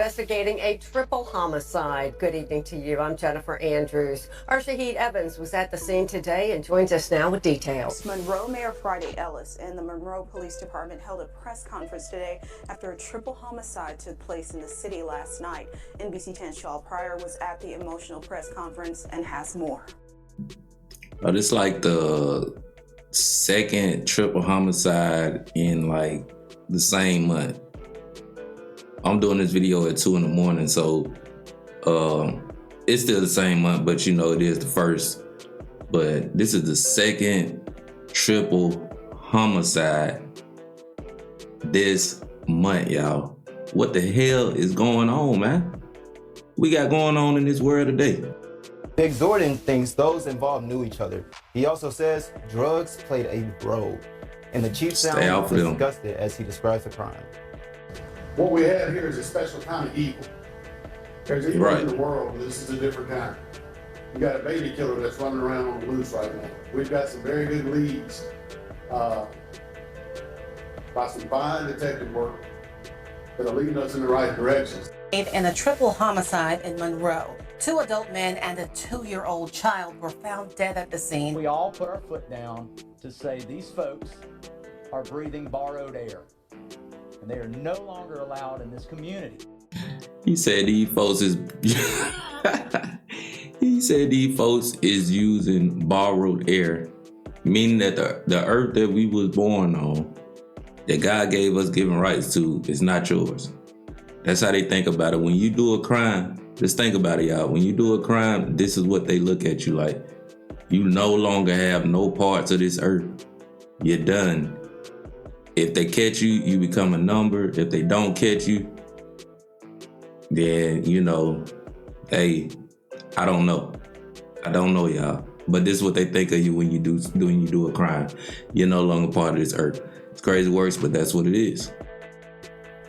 Investigating a triple homicide. Good evening to you. I'm Jennifer Andrews. Our Shahid Evans was at the scene today and joins us now with details. Monroe Mayor Friday Ellis and the Monroe Police Department held a press conference today after a triple homicide took place in the city last night. NBC 10's Shaw Pryor was at the emotional press conference and has more. It's like the second triple homicide in like the same month. I'm doing this video at 2 a.m, so it's still the same month, but you know it is the first. But this is the second triple homicide this month, y'all. What the hell is going on, man? We got going on in this world today. Big Jordan thinks those involved knew each other. He also says drugs played a role, and the chief sounds disgusted as he describes the crime. What we have here is a special kind of evil. There's evil in the world, but this is a different kind. You got a baby killer that's running around on the loose right now. We've got some very good leads by some fine detective work that are leading us in the right directions. In a triple homicide in Monroe, 2 adult men and a 2-year-old child were found dead at the scene. We all put our foot down to say these folks are breathing borrowed air, and they are no longer allowed in this community. He said these folks is using borrowed air, meaning that the earth that we was born on, that God gave us given rights to, is not yours. That's how they think about it. When you do a crime, just think about it, y'all. When you do a crime, this is what they look at you like. You no longer have no parts of this earth. You're done. If they catch you, you become a number. If they don't catch you, then, you know, hey, I don't know. I don't know, y'all. But this is what they think of you when you do a crime. You're no longer part of this earth. It's crazy works, but that's what it is.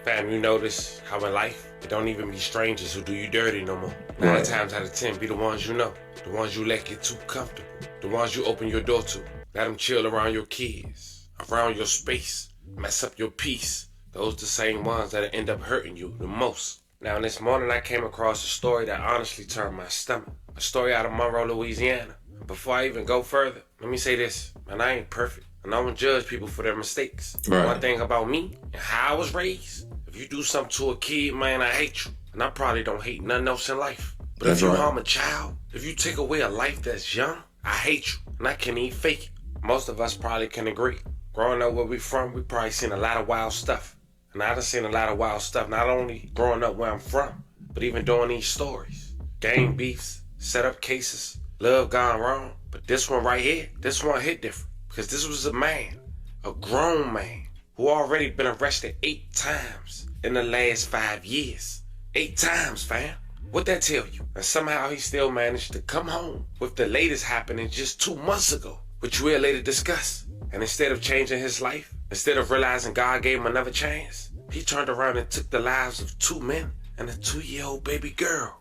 Fam, you notice how in life, it don't even be strangers who do you dirty no more. 9 times out of 10 be the ones you know. The ones you let get too comfortable. The ones you open your door to. Let them chill around your kids, around your space, mess up your peace. Those the same ones that end up hurting you the most. Now this morning I came across a story that honestly turned my stomach. A story out of Monroe, Louisiana. Before I even go further, let me say this. Man, I ain't perfect. And I don't judge people for their mistakes. Right. One thing about me and how I was raised, if you do something to a kid, man, I hate you. And I probably don't hate nothing else in life. But if you harm a child, if you take away a life that's young, I hate you. And I can't even fake it. Most of us probably can agree. Growing up where we from, we probably seen a lot of wild stuff. And I done seen a lot of wild stuff, not only growing up where I'm from, but even doing these stories. Gang beefs, set up cases, love gone wrong. But this one right here, this one hit different. Because this was a man, a grown man, who already been arrested 8 times in the last 5 years. 8 times, fam. What that tell you? And somehow he still managed to come home with the latest happening just 2 months ago, which we'll later discuss. And instead of changing his life, instead of realizing God gave him another chance, he turned around and took the lives of 2 men and a 2-year-old baby girl.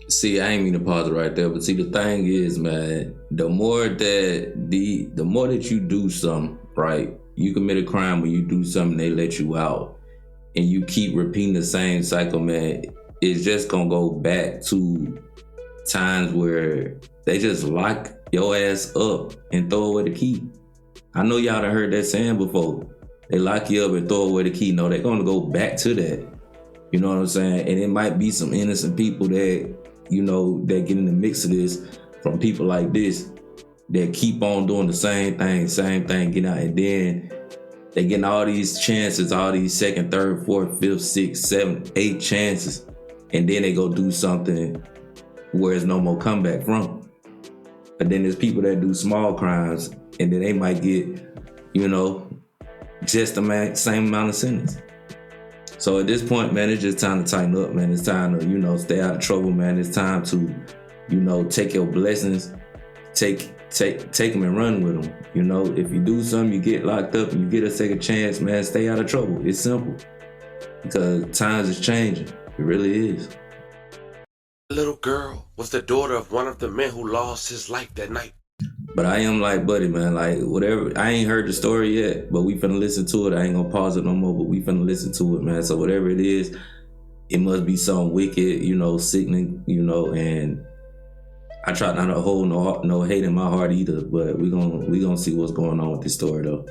See, I ain't mean to pause it right there, but see, the thing is, man, the more that you do something, right? You commit a crime when you do something, they let you out, and you keep repeating the same cycle, man, it's just gonna go back to times where they just lock your ass up and throw away the key. I know y'all done heard that saying before. They lock you up and throw away the key. No, they're gonna go back to that. You know what I'm saying? And it might be some innocent people that, you know, that get in the mix of this from people like this that keep on doing the same thing, get out, and then they getting all these chances, all these 2nd, 3rd, 4th, 5th, 6th, 7th, 8 chances, and then they go do something where there's no more comeback from. But then there's people that do small crimes, and then they might get, you know, just the same amount of sentence. So at this point, man, it's just time to tighten up, man. It's time to, you know, stay out of trouble, man. It's time to, you know, take your blessings, take them and run with them. You know, if you do something, you get locked up and you get a second chance, man, stay out of trouble. It's simple. Because times is changing. It really is. The little girl was the daughter of one of the men who lost his life that night. But I am like, buddy, man, like, whatever. I ain't heard the story yet, but we finna listen to it. I ain't gonna pause it no more, but we finna listen to it, man. So whatever it is, it must be something wicked, sickening, and I try not to hold no hate in my heart either, but we gonna see what's going on with this story though.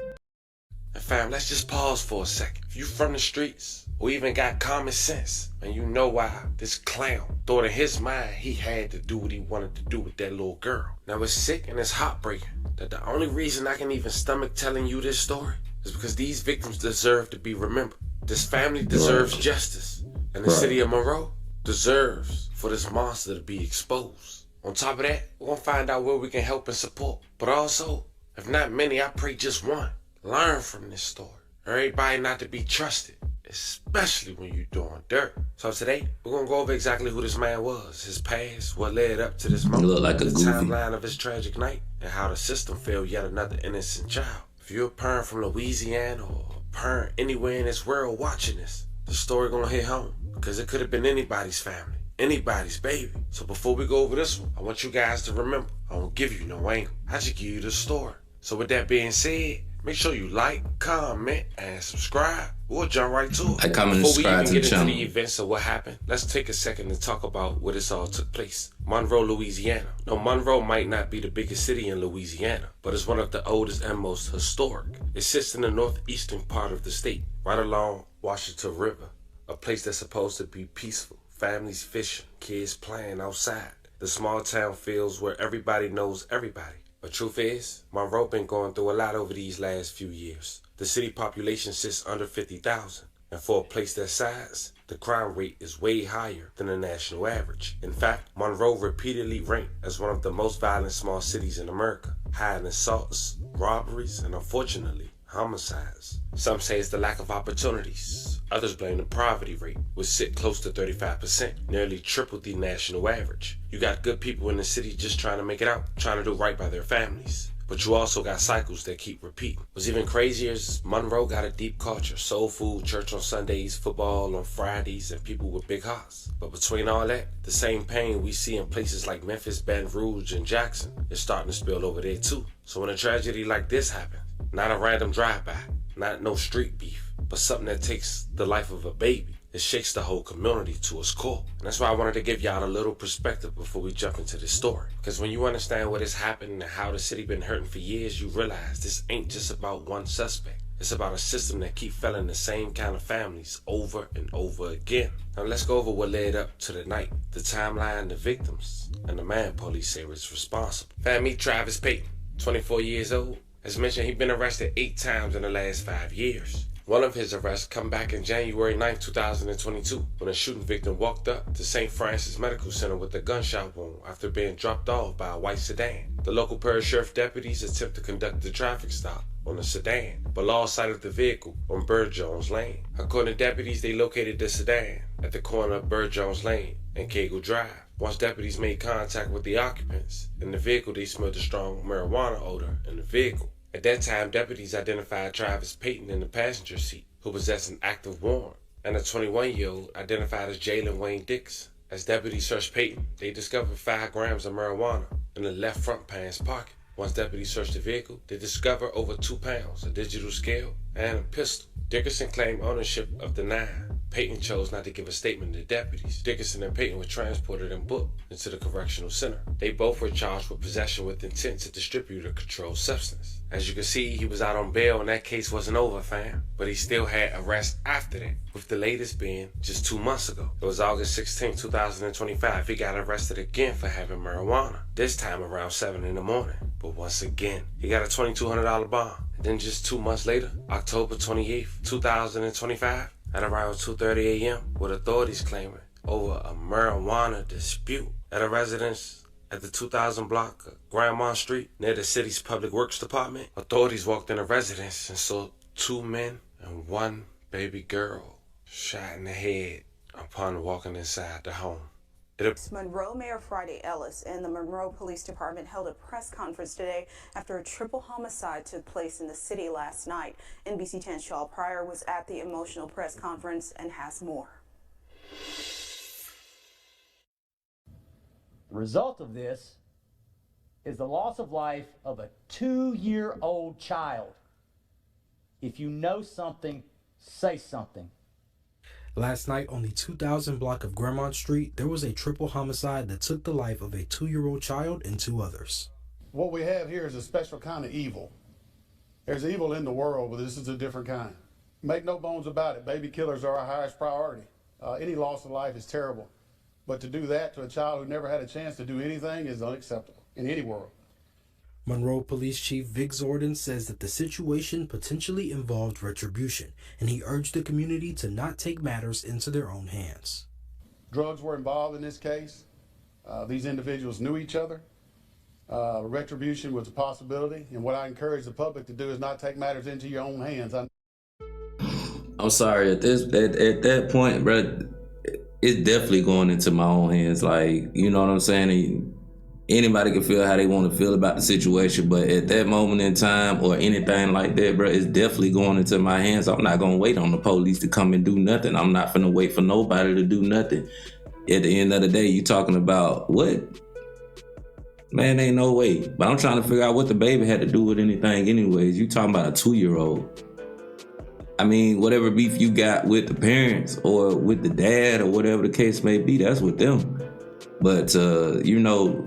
And fam, let's just pause for a second. If you from the streets or even got common sense, and you know why this clown thought in his mind he had to do what he wanted to do with that little girl. Now it's sick and it's heartbreaking that the only reason I can even stomach telling you this story is because these victims deserve to be remembered. This family deserves justice, and the city of Monroe deserves for this monster to be exposed. On top of that, we're gonna find out where we can help and support. But also, if not many, I pray just one. Learn from this story. Everybody not to be trusted, especially when you're doing dirt. So today, we're gonna go over exactly who this man was, his past, what led up to this moment, look like the a goofy timeline of his tragic night, and how the system failed yet another innocent child. If you're a parent from Louisiana or a parent anywhere in this world watching this, the story gonna hit home because it could have been anybody's family, anybody's baby. So before we go over this one, I want you guys to remember, I won't give you no angle. I just give you the story. So with that being said, make sure you like, comment, and subscribe. We'll jump right to it. Like, comment, and Before we subscribe even to get the into channel. the events of what happened, let's take a second to talk about where this all took place. Monroe, Louisiana. Now, Monroe might not be the biggest city in Louisiana, but it's one of the oldest and most historic. It sits in the northeastern part of the state, right along Washington River, a place that's supposed to be peaceful. Families fishing, kids playing outside. The small town feels where everybody knows everybody. But truth is, Monroe been going through a lot over these last few years. The city population sits under 50,000. And for a place that size, the crime rate is way higher than the national average. In fact, Monroe repeatedly ranked as one of the most violent small cities in America, high in assaults, robberies, and unfortunately, homicides. Some say it's the lack of opportunities. Others blame the poverty rate, which sit close to 35%, nearly triple the national average. You got good people in the city just trying to make it out, trying to do right by their families. But you also got cycles that keep repeating. What's even crazier is Monroe got a deep culture. Soul food, church on Sundays, football on Fridays, and people with big hearts. But between all that, the same pain we see in places like Memphis, Baton Rouge, and Jackson is starting to spill over there too. So when a tragedy like this happens, not a random drive-by, not no street beef, but something that takes the life of a baby, it shakes the whole community to its core. And that's why I wanted to give y'all a little perspective before we jump into this story. Because when you understand what has happened and how the city been hurting for years, you realize this ain't just about one suspect. It's about a system that keep failing the same kind of families over and over again. Now let's go over what led up to the night, the timeline, the victims, and the man police say was responsible. Meet Travis Payton, 24 years old. As mentioned, he'd been arrested 8 times in the last 5 years. One of his arrests come back in January 9, 2022, when a shooting victim walked up to St. Francis Medical Center with a gunshot wound after being dropped off by a white sedan. The local parish sheriff deputies attempt to conduct the traffic stop on the sedan, but lost sight of the vehicle on Bird Jones Lane. According to deputies, they located the sedan at the corner of Bird Jones Lane and Cagle Drive. Once deputies made contact with the occupants in the vehicle, they smelled a strong marijuana odor in the vehicle. At that time, deputies identified Travis Payton in the passenger seat, who possessed an active warrant, and a 21-year-old identified as Jalen Wayne Dix. As deputies searched Payton, they discovered 5 grams of marijuana in the left front pants pocket. Once deputies searched the vehicle, they discovered over 2 pounds, a digital scale, and a pistol. Dickerson claimed ownership of the 9. Payton chose not to give a statement to deputies. Dickerson and Payton were transported and booked into the correctional center. They both were charged with possession with intent to distribute a controlled substance. As you can see, he was out on bail and that case wasn't over, fam. But he still had arrests after that, with the latest being just 2 months ago. It was August 16, 2025. He got arrested again for having marijuana, this time around 7 in the morning. But once again, he got a $2,200 bond. And then just 2 months later, October 28, 2025, at around 2:30 a.m., with authorities claiming over a marijuana dispute at a residence at the 2000 block of Grandmont Street near the city's public works department. Authorities walked in the residence and saw 2 men and 1 baby girl shot in the head upon walking inside the home. Monroe Mayor Friday Ellis and the Monroe Police Department held a press conference today after a triple homicide took place in the city last night. NBC 10's Shaw Pryor was at the emotional press conference and has more. The result of this is the loss of life of a 2-year-old child. If you know something, say something. Last night on the 2000 block of Gremont Street, there was a triple homicide that took the life of a 2-year-old child and 2 others. What we have here is a special kind of evil. There's evil in the world, but this is a different kind. Make no bones about it, baby killers are our highest priority. Any loss of life is terrible, but to do that to a child who never had a chance to do anything is unacceptable in any world. Monroe Police Chief Vic Zordon says that the situation potentially involved retribution, and he urged the community to not take matters into their own hands. Drugs were involved in this case. These individuals knew each other. Retribution was a possibility, and what I encourage the public to do is not take matters into your own hands. I'm sorry, at that point, bro, it's definitely going into my own hands. Like, you know what I'm saying? Anybody can feel how they want to feel about the situation, but at that moment in time or anything like that, bro, it's definitely going into my hands. I'm not going to wait on the police to come and do nothing. I'm not going to wait for nobody to do nothing. At the end of the day, you talking about what? Man, ain't no way. But I'm trying to figure out what the baby had to do with anything anyways. You talking about a 2-year-old. I mean, whatever beef you got with the parents or with the dad or whatever the case may be, that's with them. But, you know,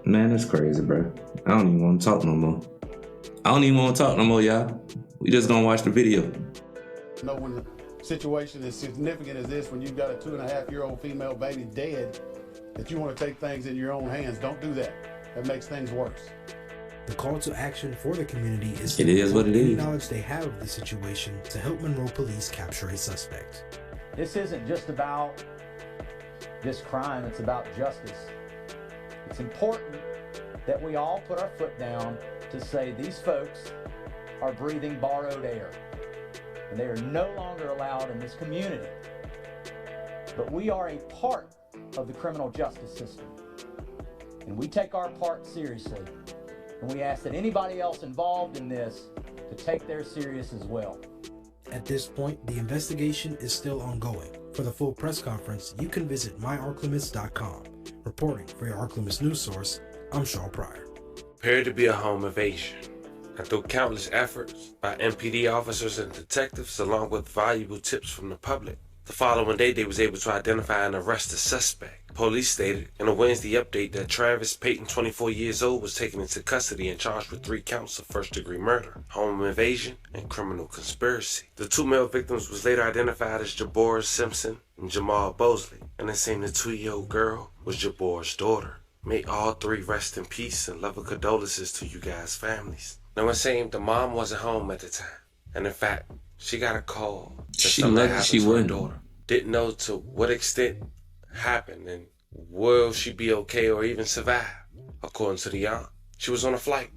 man, that's crazy, bro. I don't even want to talk no more. Y'all. We just gonna watch the video. You know, when the situation is significant as this, when you've got a 2.5-year-old female baby dead, that you want to take things in your own hands, don't do that. That makes things worse. The call to action for the community is to report any knowledge they have of the situation to help Monroe Police capture a suspect. This isn't just about this crime, it's about justice. It's important that we all put our foot down to say these folks are breathing borrowed air, and they are no longer allowed in this community. But we are a part of the criminal justice system, and we take our part seriously, and we ask that anybody else involved in this to take theirs serious as well. At this point, the investigation is still ongoing. For the full press conference, you can visit myarklamiss.com. Reporting for your Arklamis news source, I'm Shaw Pryor. Appeared to be a home invasion, and through countless efforts by MPD officers and detectives, along with valuable tips from the public, the following day they was able to identify and arrest the suspect. Police stated in a Wednesday update that Travis Payton, 24 years old, was taken into custody and charged with 3 counts of first-degree murder, home invasion, and criminal conspiracy. The 2 male victims was later identified as Jabor Simpson and Jamal Bosley, and it seemed the 2-year-old girl was Jabor's daughter. May all 3 rest in peace and love and condolences to you guys' families. Now it seemed the mom wasn't home at the time, and in fact, she got a call. She lucky she wasn't. Daughter. Didn't know to what extent happened and will she be okay or even survive. According to the aunt, she was on a flight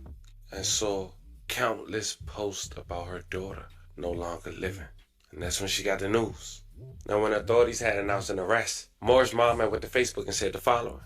and saw countless posts about her daughter no longer living. And that's when she got the news. Now when authorities had announced an arrest, Moore's mom went to Facebook and said the following: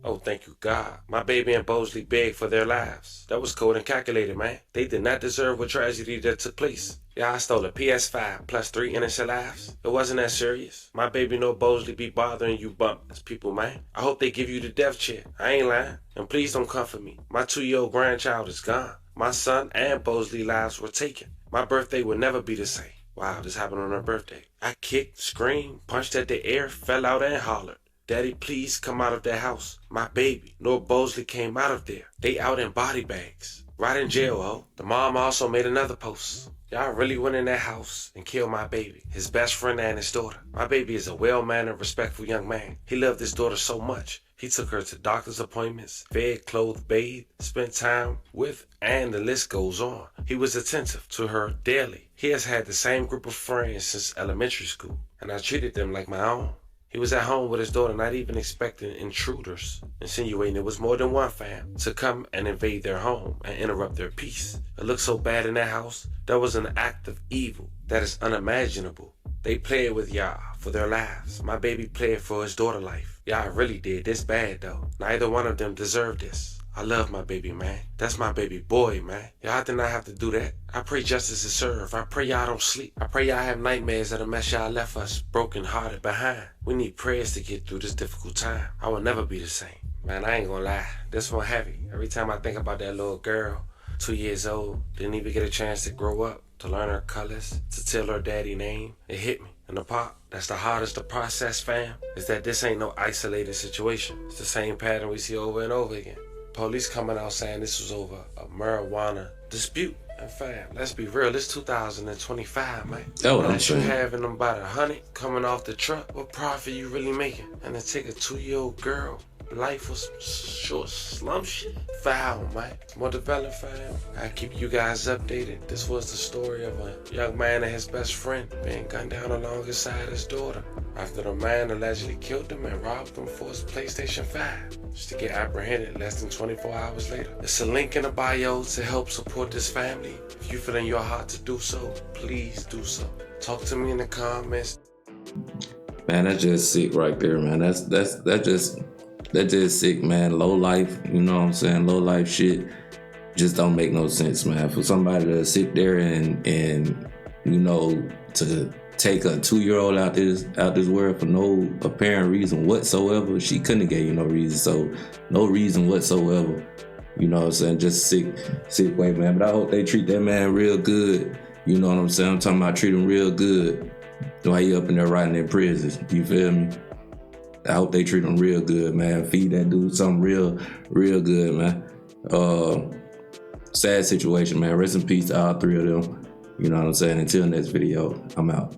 "Oh, thank you, God. My baby and Bosley begged for their lives. That was cold and calculated, man. They did not deserve what tragedy that took place. Yeah, I stole a PS5 plus 3 innocent lives. It wasn't that serious. My baby nor Bosley be bothering you bump people, man. I hope they give you the death check. I ain't lying. And please don't comfort me. My 2-year-old grandchild is gone. My son and Bosley lives were taken. My birthday will never be the same." Wow, this happened on her birthday. "I kicked, screamed, punched at the air, fell out and hollered. Daddy, please come out of that house. My baby, nor Bosley came out of there. They out in body bags. Right in jail, oh." The mom also made another post. "Y'all really went in that house and killed my baby, his best friend and his daughter. My baby is a well-mannered, respectful young man. He loved his daughter so much. He took her to doctor's appointments, fed, clothed, bathed, spent time with, and the list goes on. He was attentive to her daily. He has had the same group of friends since elementary school, and I treated them like my own. He was at home with his daughter, not even expecting intruders, insinuating it was more than one fam, to come and invade their home and interrupt their peace. It looked so bad in that house. That was an act of evil that is unimaginable. They played with y'all for their lives. My baby played for his daughter's life. Y'all really did this bad, though. Neither one of them deserved this. I love my baby, man. That's my baby boy, man. Y'all did not have to do that. I pray justice is served. I pray y'all don't sleep. I pray y'all have nightmares of the mess y'all left us broken-hearted behind. We need prayers to get through this difficult time. I will never be the same." Man, I ain't gonna lie. This one heavy. Every time I think about that little girl, 2 years old, didn't even get a chance to grow up, to learn her colors, to tell her daddy name, it hit me. And the part that's the hardest to process, fam, is that this ain't no isolated situation. It's the same pattern we see over and over again. Police coming out saying this was over a marijuana dispute. And fam, let's be real, it's 2025, man. That's what I'm saying. You having them about 100 coming off the truck, what profit you really making? And to take a 2-year-old girl, life was short slum shit. Foul, man. More development, fam. I keep you guys updated. This was the story of a young man and his best friend being gunned down alongside his daughter after the man allegedly killed him and robbed him for his PlayStation 5, just to get apprehended less than 24 hours later. There's a link in the bio to help support this family. If you feel in your heart to do so, please do so. Talk to me in the comments. Man, that's just sick right there, man. That's just sick, man. Low life, you know what I'm saying? Low life shit just don't make no sense, man. For somebody to sit there and you know, to take a 2-year-old out this world for no apparent reason whatsoever. She couldn't have gave you no reason, so no reason whatsoever. You know what I'm saying? Just sick way, man. But I hope they treat that man real good. You know what I'm saying? I'm talking about treat him real good while he up in there rotting in prison. You feel me? I hope they treat him real good, man. Feed that dude something real good, man. Sad situation, man. Rest in peace to all 3 of them. You know what I'm saying? Until next video, I'm out.